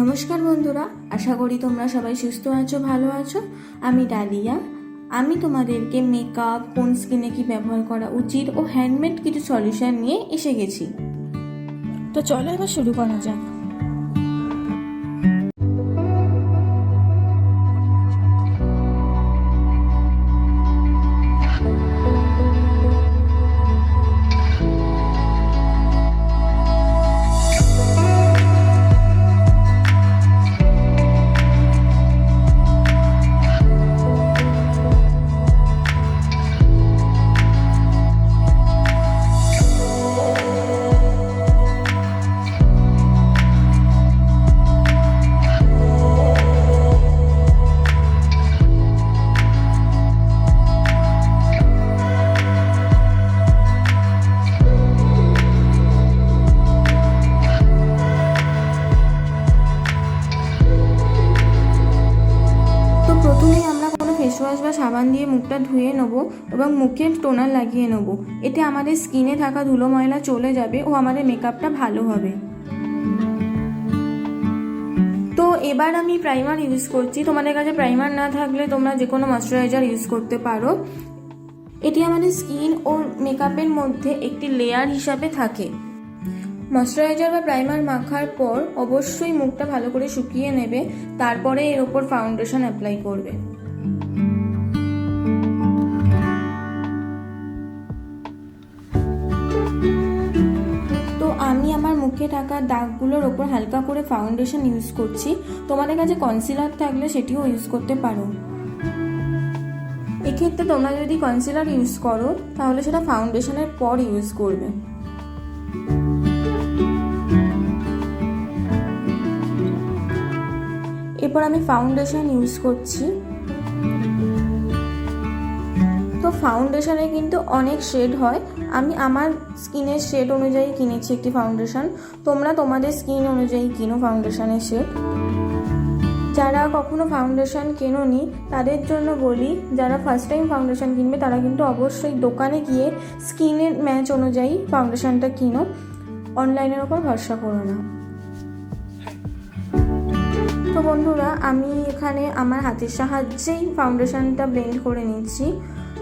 নমস্কার বন্ধুরা, আশা করি তোমরা সবাই সুস্থ আছো, ভালো আছো। আমি ডালিয়া। আমি তোমাদেরকে মেকআপ, কোন স্কিনে কি ব্যবহার করা উচিত ও হ্যান্ডমেড কিছু সলিউশন নিয়ে এসে গেছি। তো চলো এবার শুরু করা যাক। প্রথমেই আমরা কোনো ফেস ওয়াশ বা সাবান দিয়ে মুখটা ধুয়ে নেবো এবং মুখে টোনার লাগিয়ে নেবো। এতে আমাদের স্কিনে থাকা ধুলো ময়লা চলে যাবে ও আমাদের মেকআপটা ভালো হবে। তো এবার আমি প্রাইমার ইউজ করছি। তোমাদের কাছে প্রাইমার না থাকলে তোমরা যে কোনো ময়শ্চারাইজার ইউজ করতে পারো। এটি আমাদের স্কিন ও মেকআপের মধ্যে একটি লেয়ার হিসাবে থাকে। ময়শ্চারাইজার বা প্রাইমার মাখার পর অবশ্যই মুখটা ভালো করে শুকিয়ে নেবে, তারপরে এর ওপর ফাউন্ডেশন অ্যাপ্লাই করবে। তো আমি আমার মুখে থাকা দাগগুলোর ওপর হালকা করে ফাউন্ডেশন ইউজ করছি। তোমাদের কাছে কনসিলার থাকলে সেটিও ইউজ করতে পারো। এক্ষেত্রে তোমরা যদি কনসিলার ইউজ করো তাহলে সেটা ফাউন্ডেশনের পর ইউজ করবে। এরপর আমি ফাউন্ডেশন ইউজ করছি। তো ফাউন্ডেশনে কিন্তু অনেক শেড হয়। আমি আমার স্কিনের শেড অনুযায়ী কিনেছি একটি ফাউন্ডেশন। তোমরা তোমাদের স্কিন অনুযায়ী কিনো ফাউন্ডেশনের শেড। যারা কখনো ফাউন্ডেশন কেনোনি তাদের জন্য বলি, যারা ফার্স্ট টাইম ফাউন্ডেশন কিনবে তারা কিন্তু অবশ্যই দোকানে গিয়ে স্কিনের ম্যাচ অনুযায়ী ফাউন্ডেশনটা কিনো, অনলাইনের ওপর ভরসা করো না। তো বন্ধুরা, আমি এখানে আমার হাতের সাহায্যেই ফাউন্ডেশনটা ব্লেন্ড করে নিচ্ছি।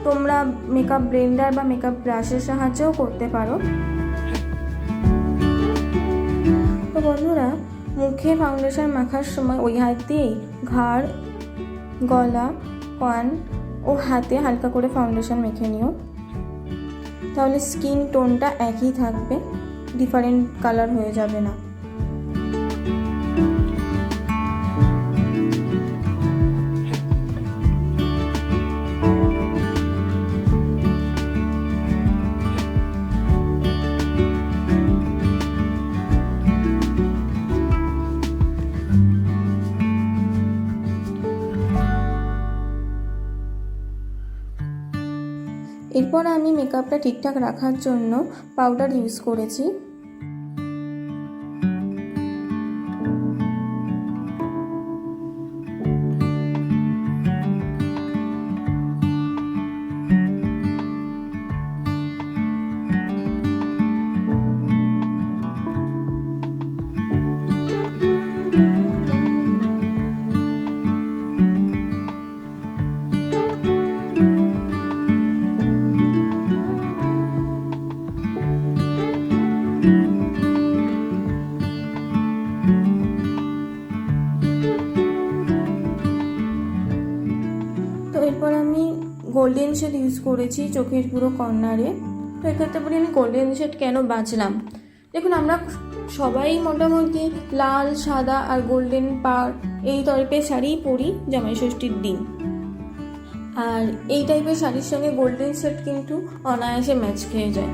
তোমরা মেকআপ ব্লেন্ডার বা মেকআপ ব্রাশের সাহায্যেও করতে পারো। তো বন্ধুরা, মুখে ফাউন্ডেশন মাখার সময় ওই হাত দিয়েই ঘাড়, গলা, কান ও হাতে হালকা করে ফাউন্ডেশন মেখে নিও। তাহলে স্কিন টোনটা একই থাকবে, ডিফারেন্ট কালার হয়ে যাবে না। এরপর আমি মেকআপটা ঠিকঠাক রাখার জন্য পাউডার ইউজ করেছি। এরপর আমি গোল্ডেন শেড ইউজ করেছি চোখের পুরো কর্নারে। তো এক্ষেত্রে বলি আমি গোল্ডেন শেড কেন বাঁচলাম। দেখুন, আমরা সবাই মোটামুটি লাল, সাদা আর গোল্ডেন পাড় এই টাইপের শাড়িই পরি জামাই ষষ্ঠীর দিন। আর এই টাইপের শাড়ির সঙ্গে গোল্ডেন শেড কিন্তু অনায়াসে ম্যাচ খেয়ে যায়।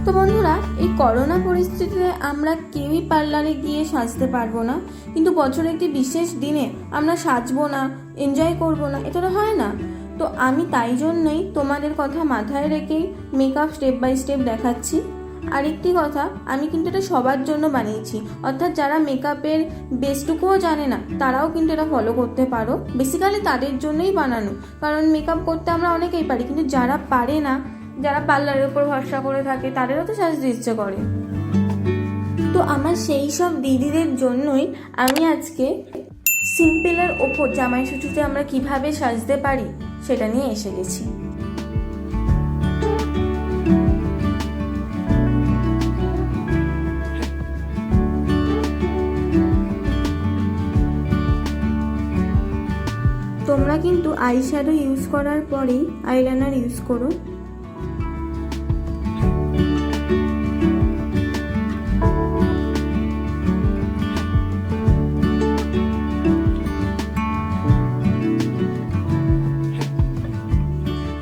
তো বন্ধুরা, এই করোনা পরিস্থিতিতে আমরা কেউই পার্লারে গিয়ে সাজতে পারবো না, কিন্তু বছরের একটি বিশেষ দিনে আমরা সাজবো না, এনজয় করবো না, এটা হয় না। তো আমি তাই জন্যই তোমাদের কথা মাথায় রেখেই মেকআপ স্টেপ বাই স্টেপ দেখাচ্ছি। আরেকটি কথা, আমি কিন্তু এটা সবার জন্য বানিয়েছি, অর্থাৎ যারা মেকআপের বেসটুকুও জানে না তারাও কিন্তু এটা ফলো করতে পারো। বেসিক্যালি তাদের জন্যই বানানো, কারণ মেকআপ করতে আমরা অনেকেই পারি, কিন্তু যারা পারে না, যারা পার্লারের উপর ভরসা করে থাকে তাদেরও তো সাজতে ইচ্ছে করে। তো আমার সেই সব দিদিদের জন্যই আমি আজকে সিম্পলের ওপর জামাই ষষ্ঠীতে আমরা কিভাবে সাজতে পারি সেটা নিয়ে এসে গেছি। তোমরা কিন্তু আই শ্যাডো ইউজ করার পরেই আইলাইনার ইউজ করো।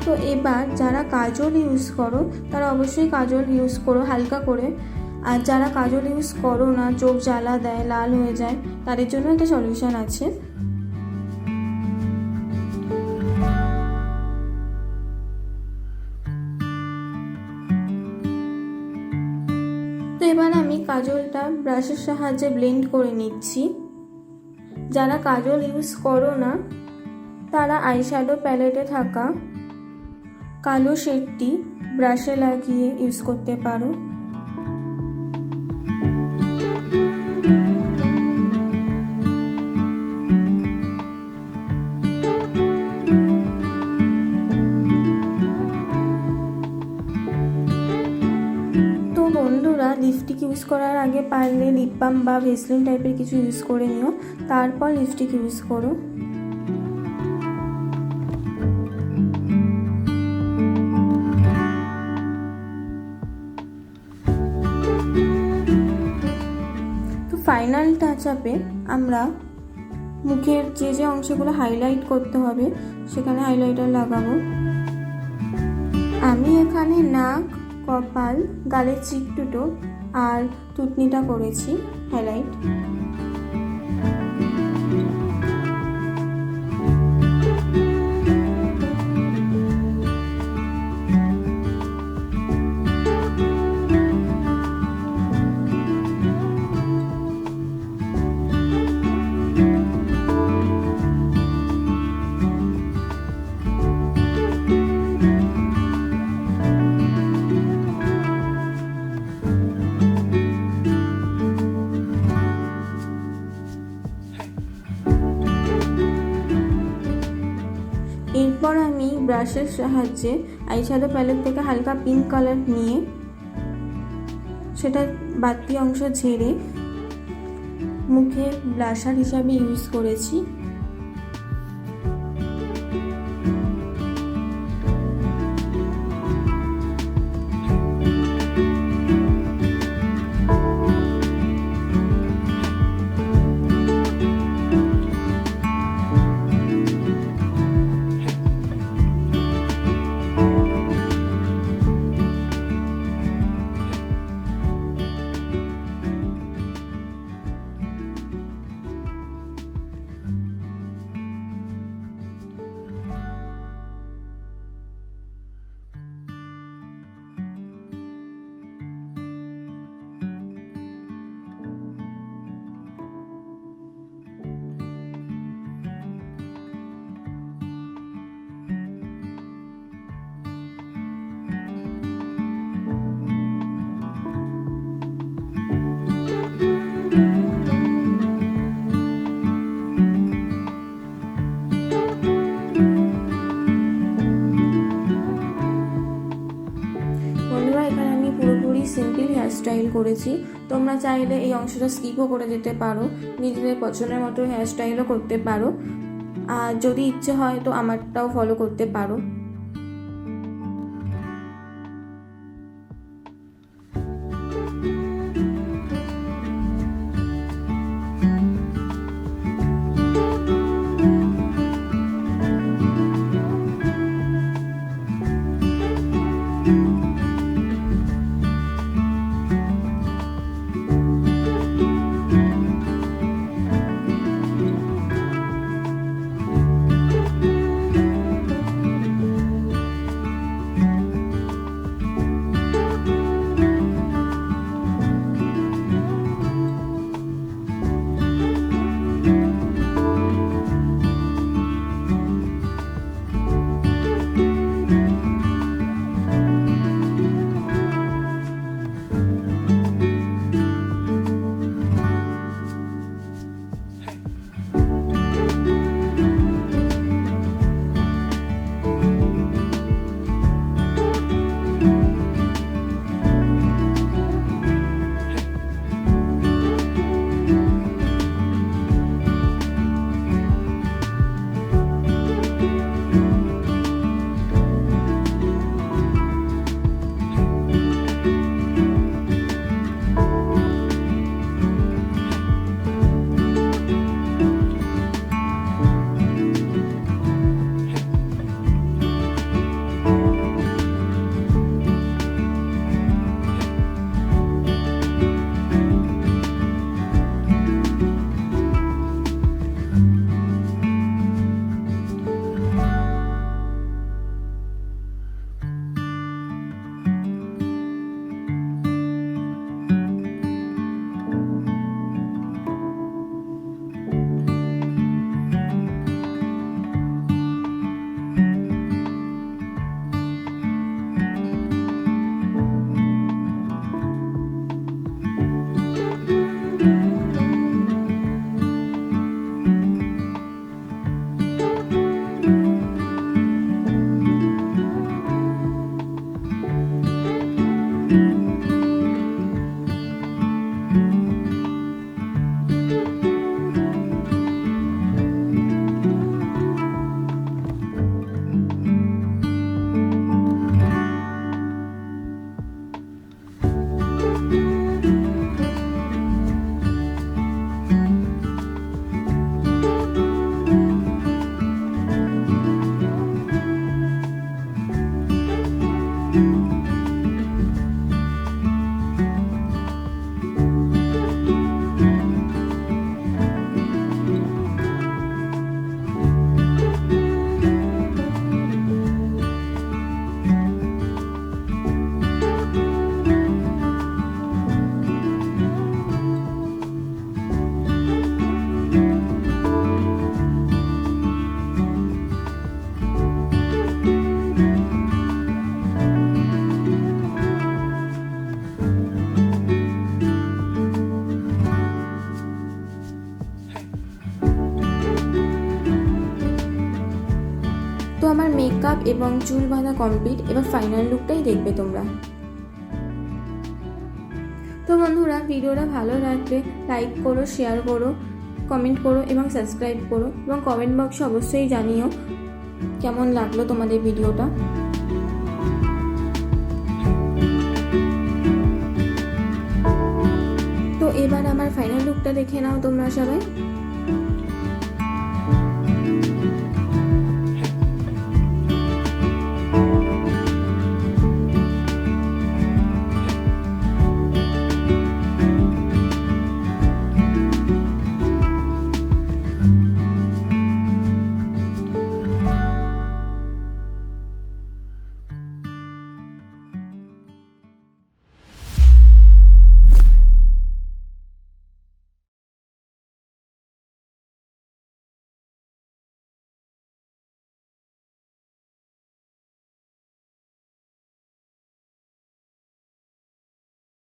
তো এবার যারা কাজল ইউজ করো তারা অবশ্যই কাজল ইউজ করো হালকা করে, আর যারা কাজল ইউজ করো না, চোখ জ্বালা দেয়, লাল হয়ে যায়, তাদের জন্য একটা সলিউশন আছে। তো এবার আমি কাজলটা ব্রাশের সাহায্যে ব্লেন্ড করে নিচ্ছি। যারা কাজল ইউজ করো না তারা আইশ্যাডো প্যালেটে থাকা কালো শেডটি ব্রাশে লাগিয়ে ইউজ করতে পারো। বন্ধুরা, লিপস্টিক ইউজ করার আগে পারলে লিপ বাম বা ভেসলিন টাইপের কিছু ইউজ করে নিও, তারপর লিপস্টিক ইউজ করো। তো ফাইনাল টাচ আপে আমরা মুখের যে যে অংশগুলো হাইলাইট করতে হবে সেখানে হাইলাইটার লাগাবো। আমি এখানে নাক, কপাল, গালের চিক দুটো আর থুতনিটা করেছি হাইলাইট। এরপর আমি ব্রাশের সাহায্যে আইশ্যাডো প্যালেট থেকে হালকা পিঙ্ক কালার নিয়ে সেটা বাড়তি অংশ ঝেড়ে মুখে ব্লাশার হিসাবে ইউজ করেছি। সিম্পল হেয়ারস্টাইল করেছি, তোমরা চাইলে এই অংশটা স্কিপও করে যেতে পারো, নিজেদের পছন্দের মতো হেয়ারস্টাইলও করতে পারো, আর যদি ইচ্ছে হয় তো আমারটাও ফলো করতে পারো। এবং চুল বাঁধা কমপ্লিট। এবার ফাইনাল লুকটাই দেখবে তোমরা। তো বন্ধুরা, ভিডিওটা ভালো লাগলে লাইক করো, শেয়ার করো, কমেন্ট করো এবং সাবস্ক্রাইব করো, এবং কমেন্ট বক্সে অবশ্যই জানিও কেমন লাগলো তোমাদের ভিডিওটা। তো এবার আমার ফাইনাল লুকটা দেখে নাও তোমরা সবাই।